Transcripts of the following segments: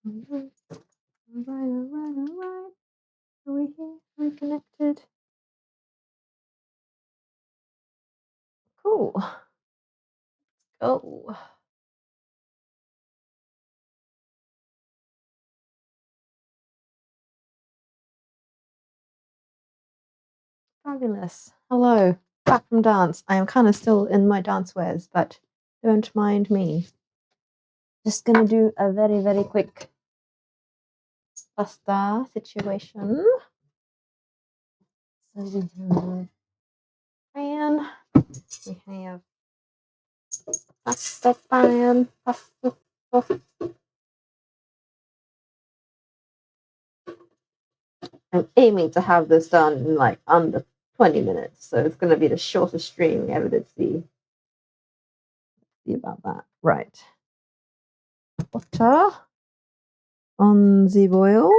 Alright, alright. Are we here? Are we connected? Cool. Go. Fabulous. Hello. Back from dance. I am kind of still in my dance wears, but don't mind me. Just gonna do a very, very quick pasta situation. So we have pan. We have pasta pan. Pasta stuff. I'm aiming to have this done in like under 20 minutes. So it's going to be the shortest stream ever to see about that. Right. Butter on the boil.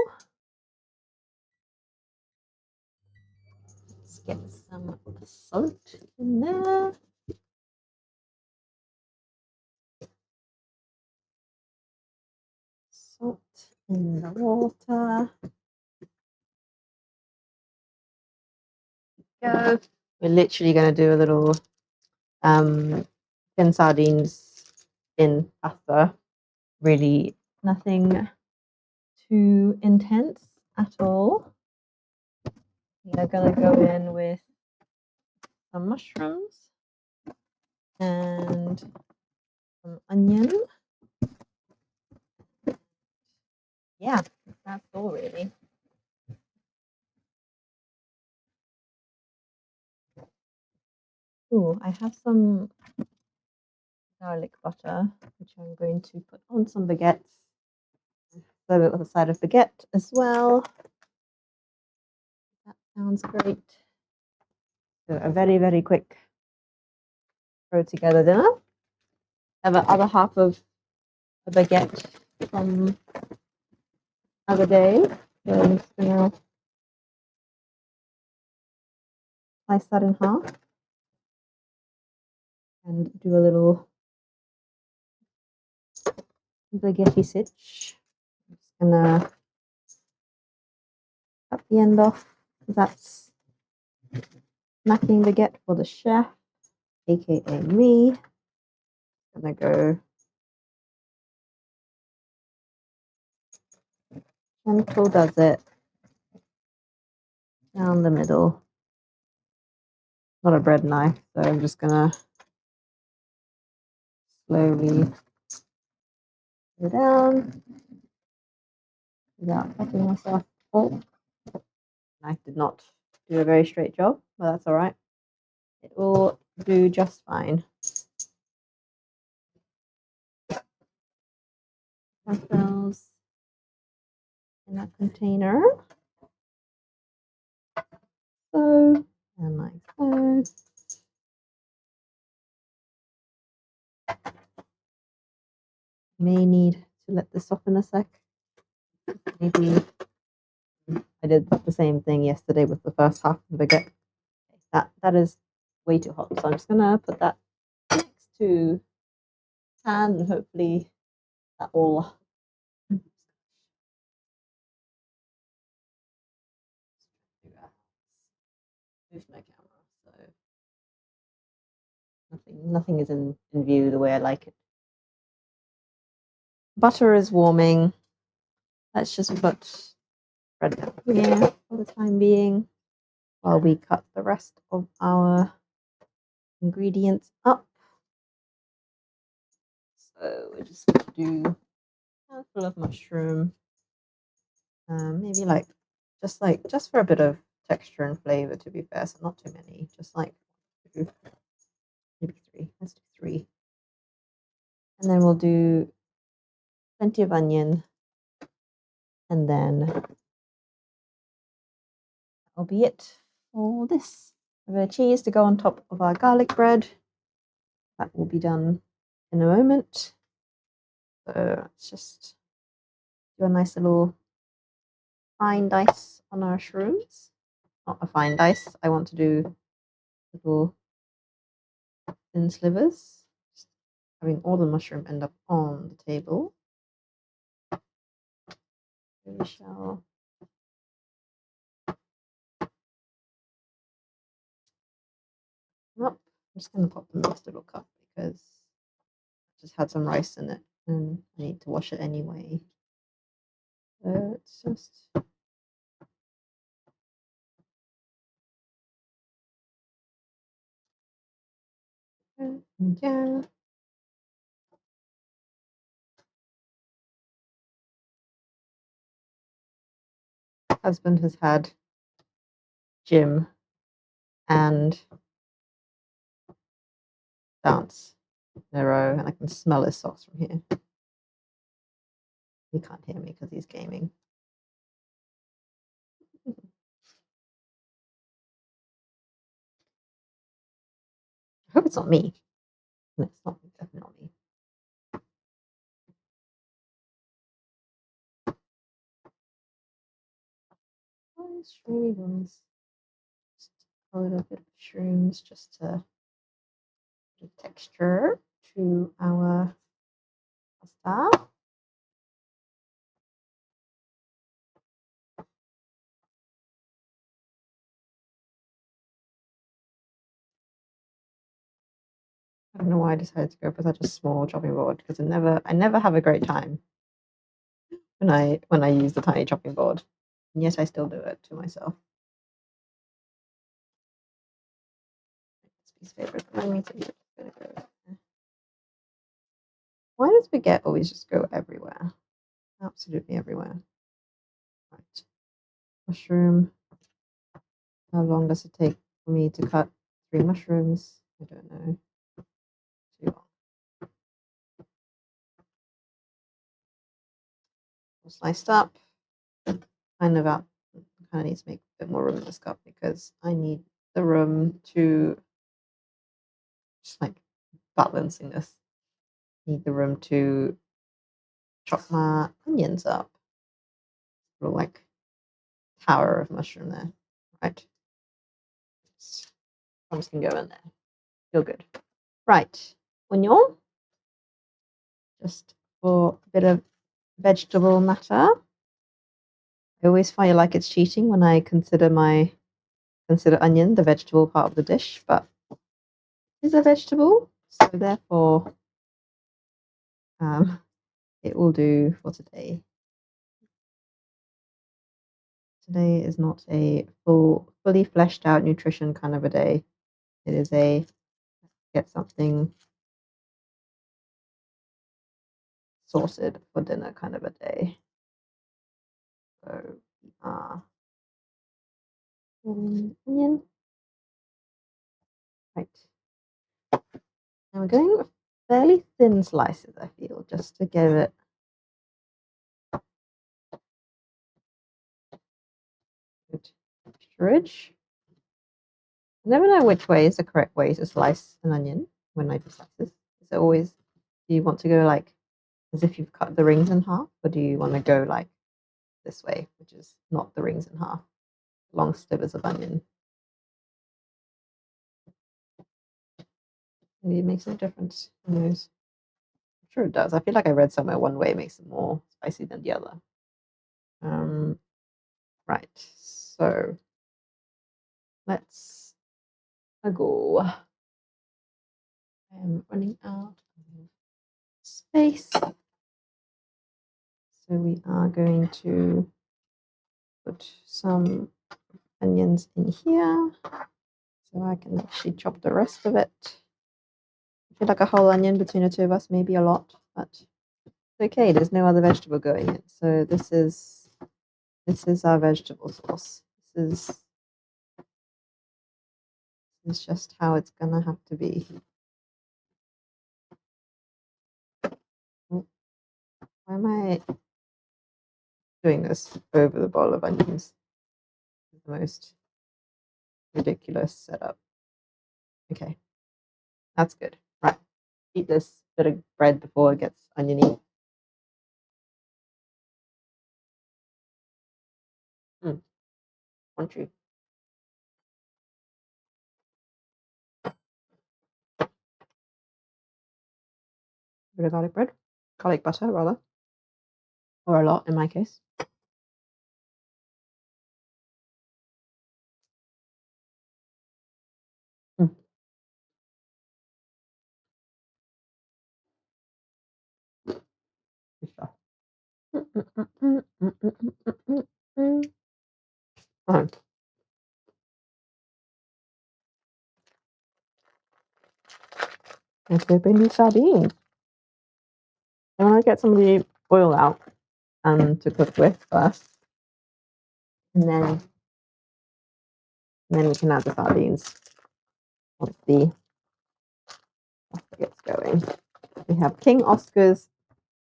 Let's get some salt in there. Salt in the water. Go. We're literally going to do a little thin sardines in pasta. Really nothing too intense at all. We are going to go in with some mushrooms and some onion. Yeah, that's all really. Ooh, I have some garlic butter, which I'm going to put on some baguettes. Serve it with a side of baguette as well. That sounds great. So a very, very quick throw together dinner. Have the other half of a baguette from other day. So I'm just gonna slice that in half and do a little baguette stitch. I'm just gonna cut the end off. That's snacking baguette for the chef, aka me. I'm gonna go gentle does it down the middle. Not a bread knife, so I'm just gonna slowly put it down without cutting myself. Oh, knife did not do a very straight job, but that's all right. It will do just fine. Ourselves in that container. So, and like so. May need to let this soften a sec. Maybe I did the same thing yesterday with the first half of the baguette. That is way too hot, so I'm just gonna put that next to pan and hopefully that will move my camera, so nothing is in view the way I like it. Butter is warming. Let's just put bread down here for the time being while we cut the rest of our ingredients up. So we just do a handful of mushroom, maybe just for a bit of texture and flavor. To be fair, so not too many, just like two, maybe three. Let's do three, and then we'll do plenty of onion, and then that'll be it for this. A bit of cheese to go on top of our garlic bread. That will be done in a moment. So let's just do a nice little fine dice on our shrooms. Not a fine dice. I want to do little thin slivers. Just having all the mushroom end up on the table. We shall. Well, I'm just going to pop the next little cup because I just had some rice in it and I need to wash it anyway. It's just. Yeah. Husband has had gym and dance in a row, and I can smell his socks from here. He can't hear me because he's gaming. I hope it's not me. No, it's not. Definitely not me. Shroomy boys. Just a little bit of shrooms just to give texture to our pasta. I don't know why I decided to go for such a small chopping board because I never have a great time when I use the tiny chopping board, and yet I still do it to myself. This piece of paper remind me to be gonna go there. Why does baguette always just go everywhere? Absolutely everywhere. Right. Mushroom. How long does it take for me to cut 3 mushrooms? I don't know. Too long. All sliced up. Kind of need to make a bit more room in this cup because I need the room to just like balancing this. Need the room to chop my onions up. Little like tower of mushroom there. Right. I'm just gonna go in there. Feel good. Right. Oignon. Just for a bit of vegetable matter. I always feel like it's cheating when I consider onion the vegetable part of the dish, but it is a vegetable, so therefore it will do for today. Today is not a fully fleshed out nutrition kind of a day. It is a get something sorted for dinner kind of a day. So we are onion. Right. And we're going with fairly thin slices, I feel, just to give it good texturage. I never know which way is the correct way to slice an onion when I do slices. Is it always, do you want to go like as if you've cut the rings in half, or do you want to go like this way, which is not the rings in half, long slivers of onion? Maybe it makes no difference. Who knows? I'm sure it does. I feel like I read somewhere one way makes it more spicy than the other. Right. So let's go. I'm running out of space. So we are going to put some onions in here so I can actually chop the rest of it. I feel like a whole onion between the two of us may be a lot, but it's okay. There's no other vegetable going in. So this is our vegetable sauce. This is just how it's gonna have to be. Why am I doing this over the bowl of onions? The most ridiculous setup. Okay, that's good. Right, eat this bit of bread before it gets oniony. Crunchy. Bit of garlic bread, garlic butter rather, or a lot in my case. Right. Let's open the sardines. I want to get some of the oil out to cook with first, and then we can add the sardines once the pasta gets going. We have King Oscar's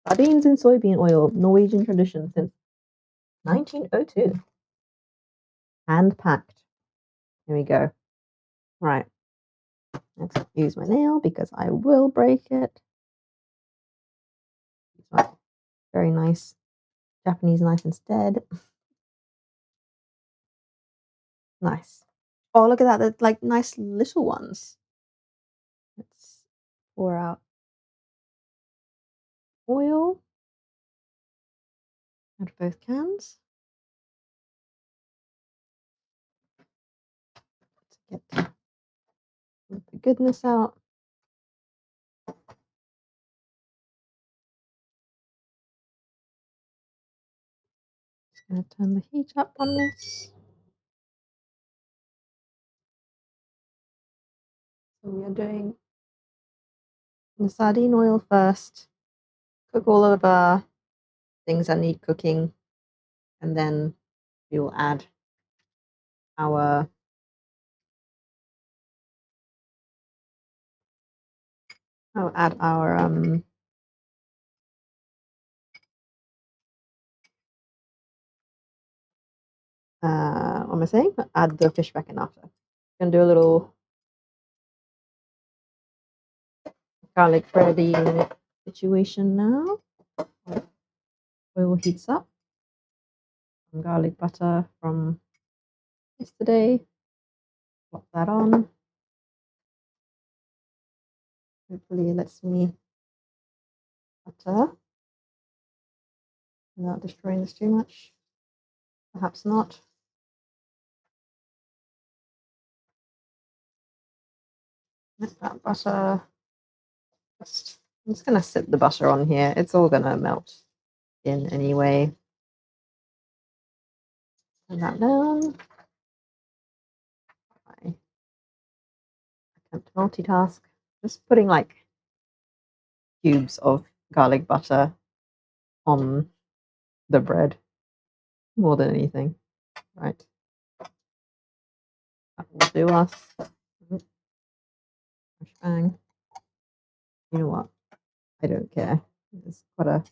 sardines in soybean oil, Norwegian tradition since 1902. Hand packed. Here we go. Right. Let's use my nail because I will break it. Use my very nice Japanese knife instead. Nice. Oh, look at that. They're like nice little ones. Let's pour out oil. Add both cans. Let's get the goodness out. Just going to turn the heat up on this. So we are doing the sardine oil first. Cook all of our things that need cooking, and then we will add our what am I saying? Add the fish back in after. Gonna do a little garlic bready situation now. Oil heats up. Some garlic butter from yesterday. Pop that on. Hopefully it lets me butter without destroying this too much. Perhaps not. Let that butter I'm just gonna sip the butter on here. It's all gonna melt in anyway. Turn that down. I attempt to multitask. Just putting like cubes of garlic butter on the bread more than anything. Right. That will do us. Bang. You know what? I don't care. It's quite a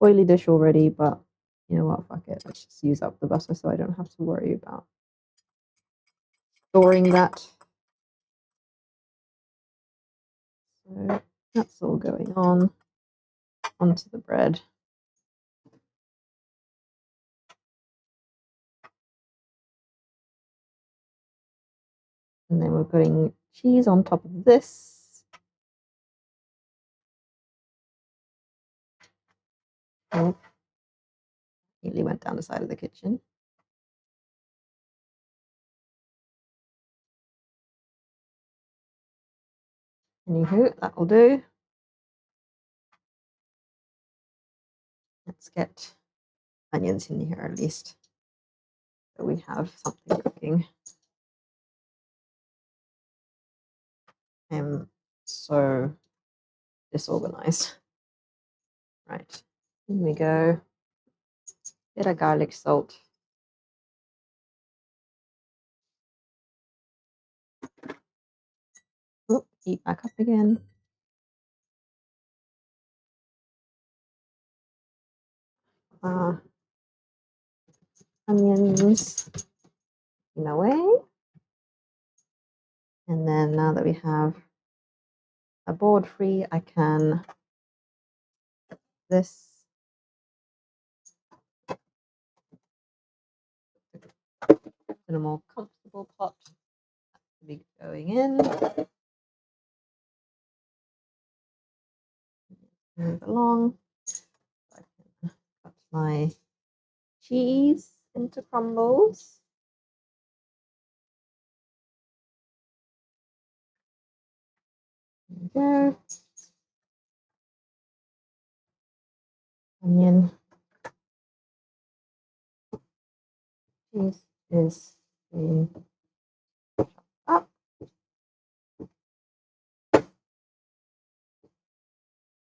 oily dish already, but you know what? Fuck it. Let's just use up the butter so I don't have to worry about storing that. So that's all going on onto the bread. And then we're putting cheese on top of this. Oh, nearly went down the side of the kitchen. Anywho, that will do. Let's get onions in here at least, so we have something cooking. I'm so disorganized. Right, here we go. Bit of garlic salt. Oh, heat back up again. Onions in a way. And then now that we have a board free, I can this in a more comfortable pot to be going in. Move along. I can cut my cheese into crumbles. There we go. Onion. cheese is being chopped up. The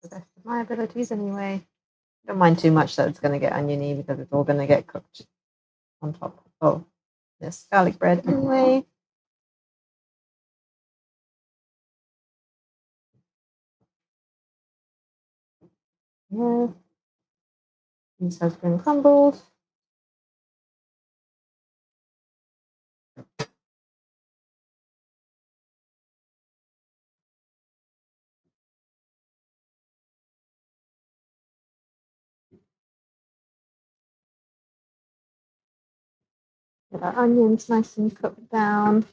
best of my abilities, anyway. Don't mind too much that it's going to get oniony because it's all going to get cooked on top of this garlic bread anyway. Yeah, this has been crumbled. Get our onions nice and cooked down.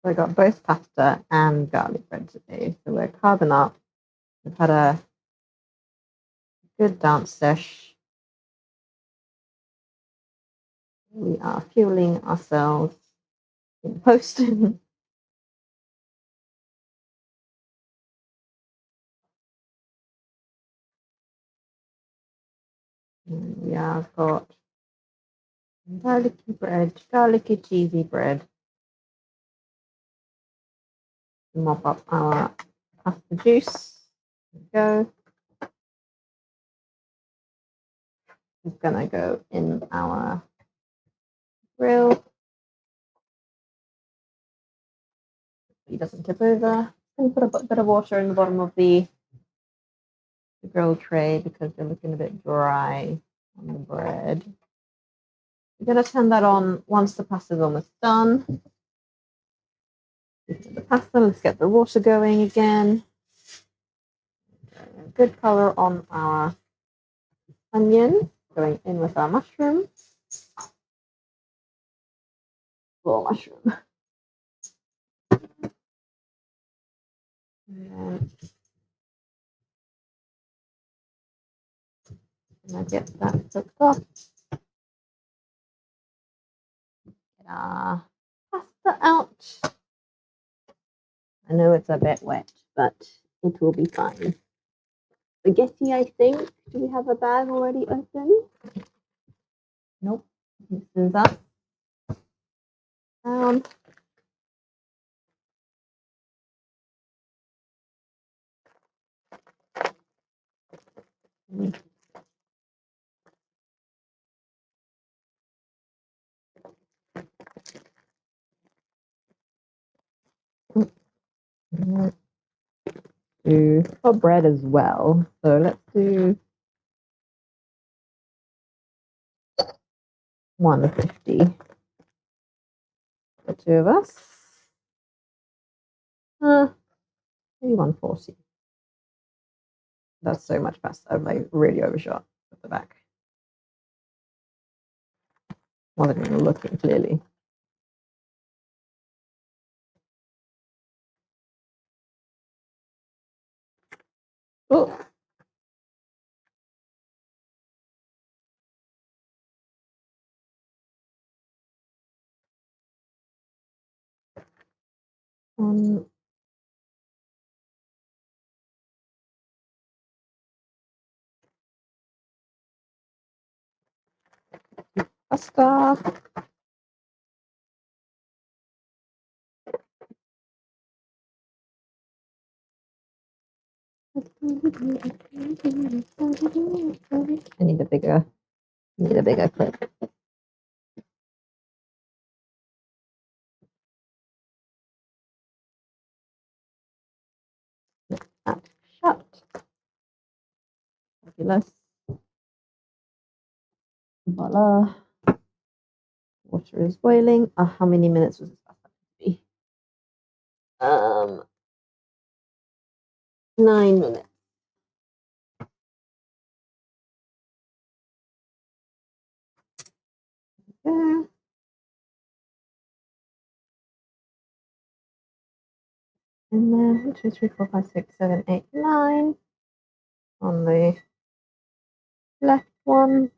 So I got both pasta and garlic bread today. So we're carving up. We've had a good dance sesh. We are fueling ourselves in post. We have got garlicky bread, garlicky cheesy bread. Mop up our pasta juice. There we go. It's gonna go in our grill. It doesn't tip over. I'm gonna put a bit of water in the bottom of the grill tray because they're looking a bit dry on the bread. We're gonna turn that on once the pasta is almost done. The pasta, let's get the water going again. Good color on our onion, going in with our mushroom. Full mushroom. And I get that cooked up. Get our pasta out. I know it's a bit wet, but it will be fine. Spaghetti, I think. Do we have a bag already open? Nope. This is up. Down. Do for bread as well. So let's do 150. The two of us. Maybe 140. That's so much pasta. I've like really overshot at the back. Wasn't even looking clearly. Oh. Pasta. I need a bigger clip. That shut. Fabulous. Voila. Water is boiling. How many minutes was this pasta to be? 9 minutes. There. And then 1, 2, 3, 4, 5, 6, 7, 8, 9 on the left one.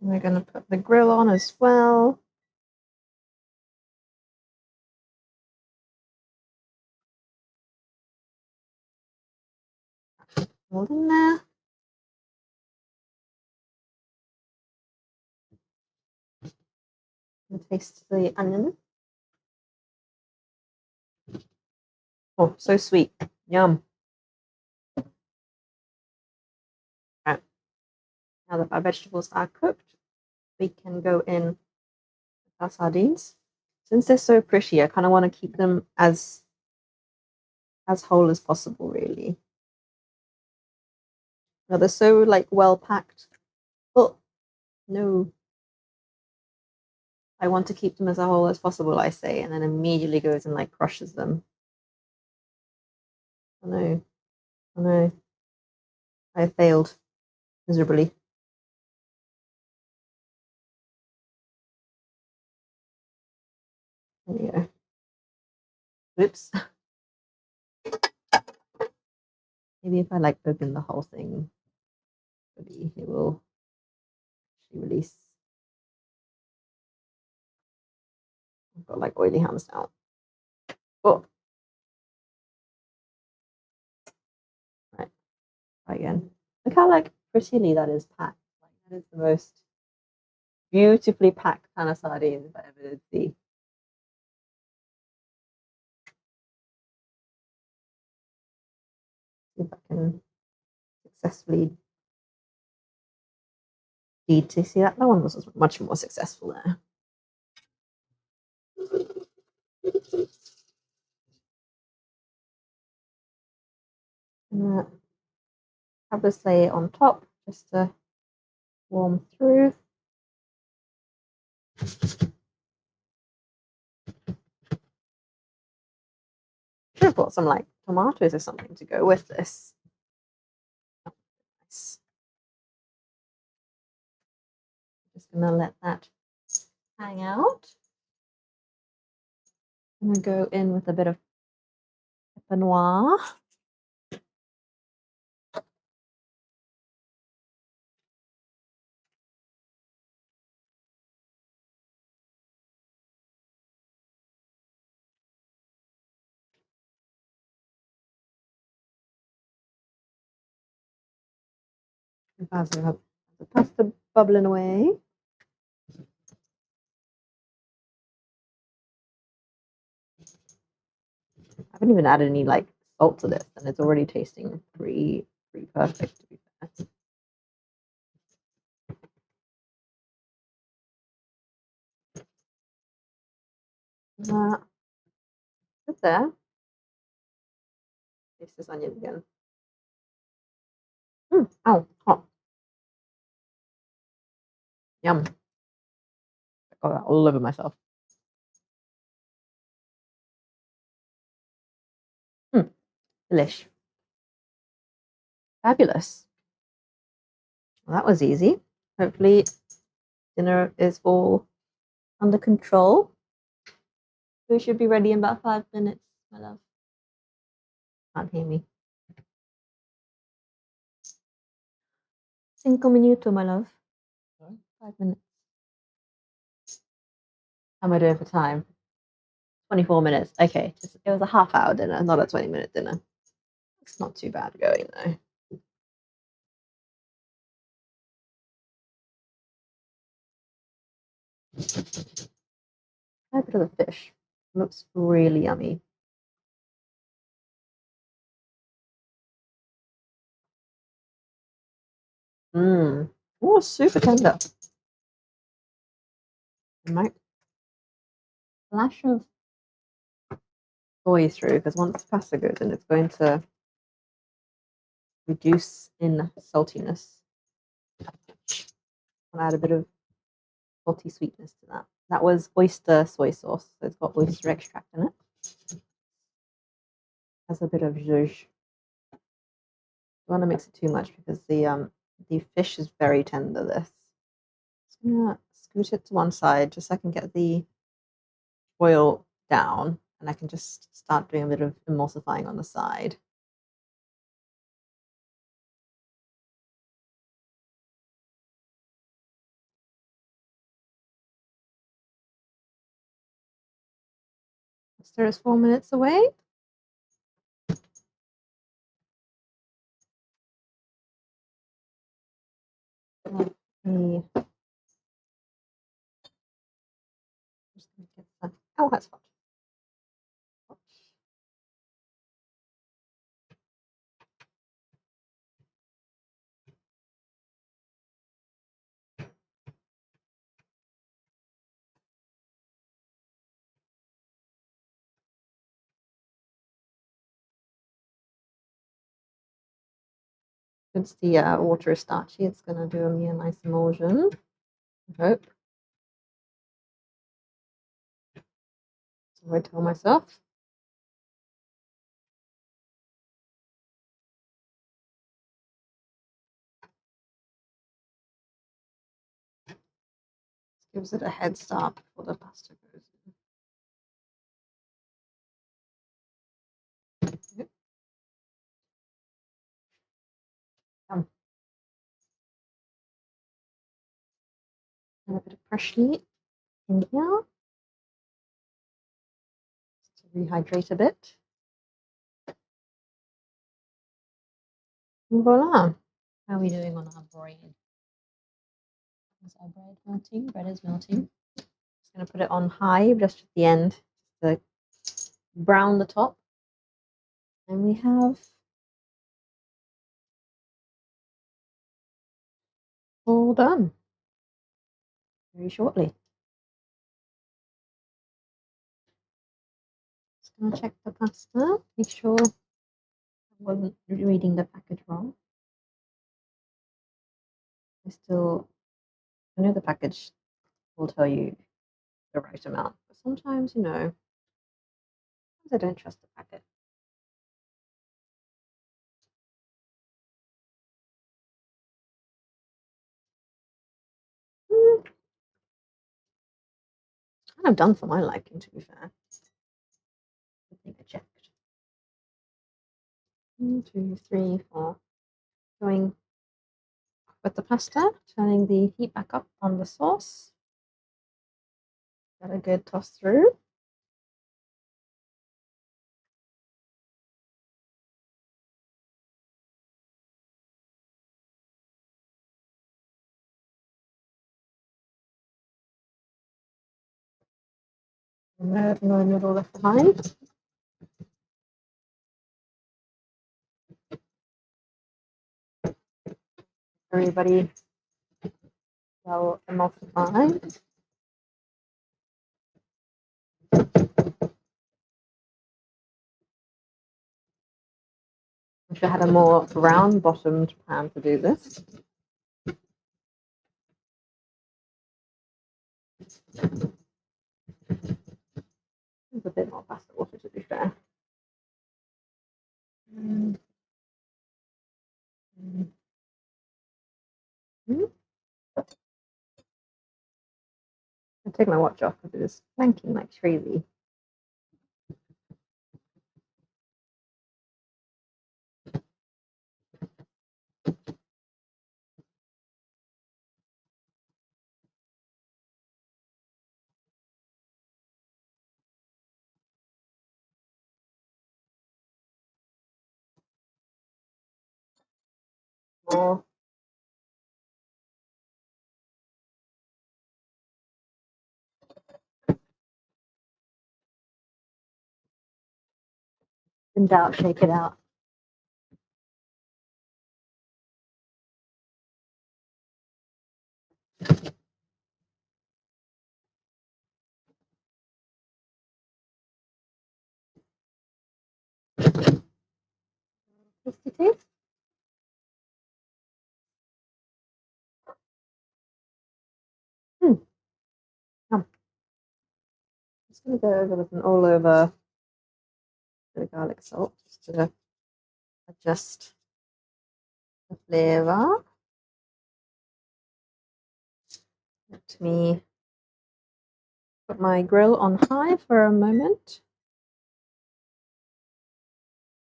We're going to put the grill on as well. Hold in there. And taste the onion. Oh, so sweet. Yum. Right. Now that our vegetables are cooked, we can go in with our sardines. Since they're so pretty, I kind of want to keep them as whole as possible, really. Now they're so like well packed. Oh no. I want to keep them as whole as possible, I say, and then immediately goes and like crushes them. Oh no. Oh no. I failed miserably. There you go. Oops. Maybe if I like open the whole thing, maybe it will actually release. I've got like oily hands now. Oh, right. Try again. Look how like prettily that is packed. Like that is the most beautifully packed kind of sardines I ever did see. See if I can successfully deed to see that. That one was much more successful there. Have this layer on top just to warm through. Should have brought some like tomatoes or something to go with this. Nice. Just gonna let that hang out. I'm gonna go in with a bit of pepper noir. As we have the pasta bubbling away. I haven't even added any like salt to this, and it's already tasting pretty perfect, to be fair. Good there. Taste this onion again. Ow, hot. Yum. I got that all over myself. Delish. Fabulous. Well, that was easy. Hopefully dinner is all under control. We should be ready in about 5 minutes, my love. Can't hear me. 5 minutos, my love. 5 minutes. How am I doing for time? 24 minutes. Okay. It was a half-hour dinner, not a 20-minute dinner. It's not too bad going, though. A bit of the fish. Looks really yummy. Mmm. Oh, super tender. I might flash of soy through because once the pasta goes in, it's going to reduce in saltiness. I'll add a bit of salty sweetness to that. That was oyster soy sauce, so it's got oyster extract in it. Has a bit of zhuzh. Don't want to mix it too much because the fish is very tender. This. Just gonna scoot it to one side just so I can get the oil down, and I can just start doing a bit of emulsifying on the side. Pasta is 4 minutes away. Let me just get some. Oh, that's hot. Since the water is starchy, it's going to do me a nice emulsion. I hope. So I tell myself. Gives it a head start before the pasta goes in. And a bit of fresh meat in here to rehydrate a bit. And voila. How are we doing on our bread? Is our bread melting? Bread is melting. Just going to put it on high just at the end to brown the top. And we have all done very shortly. Just going to check the pasta, make sure I wasn't reading the package wrong. I know the package will tell you the right amount, but sometimes, sometimes I don't trust the packet. Kind of done for my liking, to be fair. I think I checked. 1, 2, 3, 4. Going with the pasta, turning the heat back up on the sauce. Got a good toss through. No noodle left behind. Everybody well emulsified. Wish I had a more round bottomed pan to do this. There's a bit more pasta water, to be fair. I'll take my watch off because it is clanking like crazy. More. In doubt, shake it out. Tasty taste. Yum. Just going to go over with an all over the garlic salt just to adjust the flavor. Let me put my grill on high for a moment,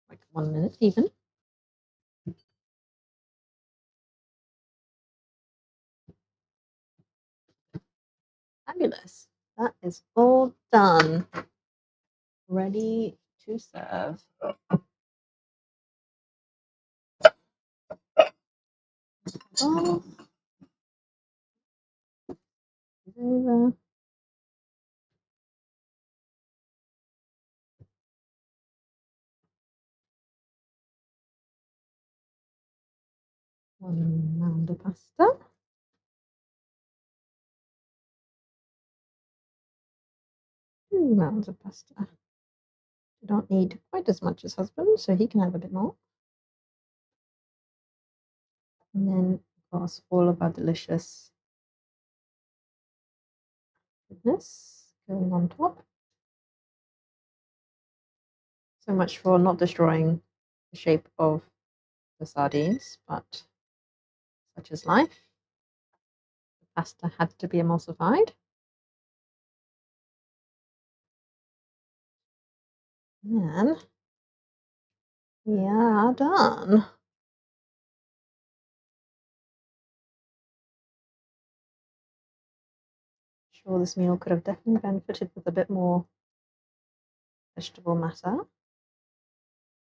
like 1 minute even. Fabulous. That is all done. ready to serve. Oh, over. One round of pasta. Two rounds of pasta. You don't need quite as much as husband, so he can have a bit more. And then, of course, all of our delicious goodness going on top. So much for not destroying the shape of the sardines, but such is life. The pasta had to be emulsified. And we are done. Sure, this meal could have definitely benefited with a bit more vegetable matter,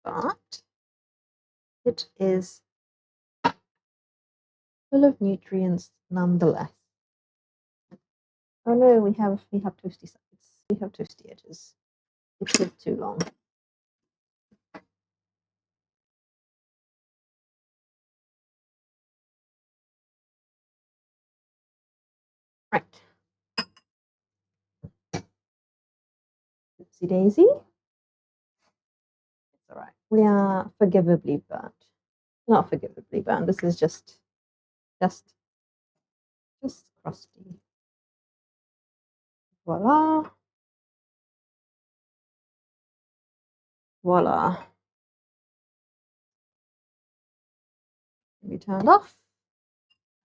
but it is full of nutrients nonetheless. Oh no, we have toasty sides. We have toasty edges. It took too long. Right. Oopsie daisy. It's all right. We are forgivably burnt. Not forgivably burnt. This is just crusty. Voila. Voila. We turned off.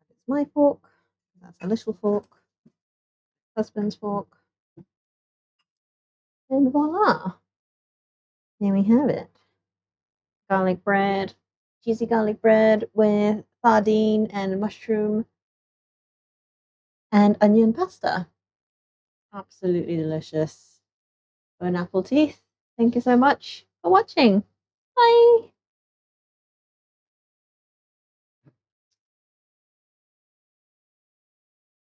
It's my fork. That's a little fork. Husband's fork. And voila. There we have it. Garlic bread. Cheesy garlic bread with sardine and mushroom and onion pasta. Absolutely delicious. Bon apple teeth. Thank you so much for watching. Bye.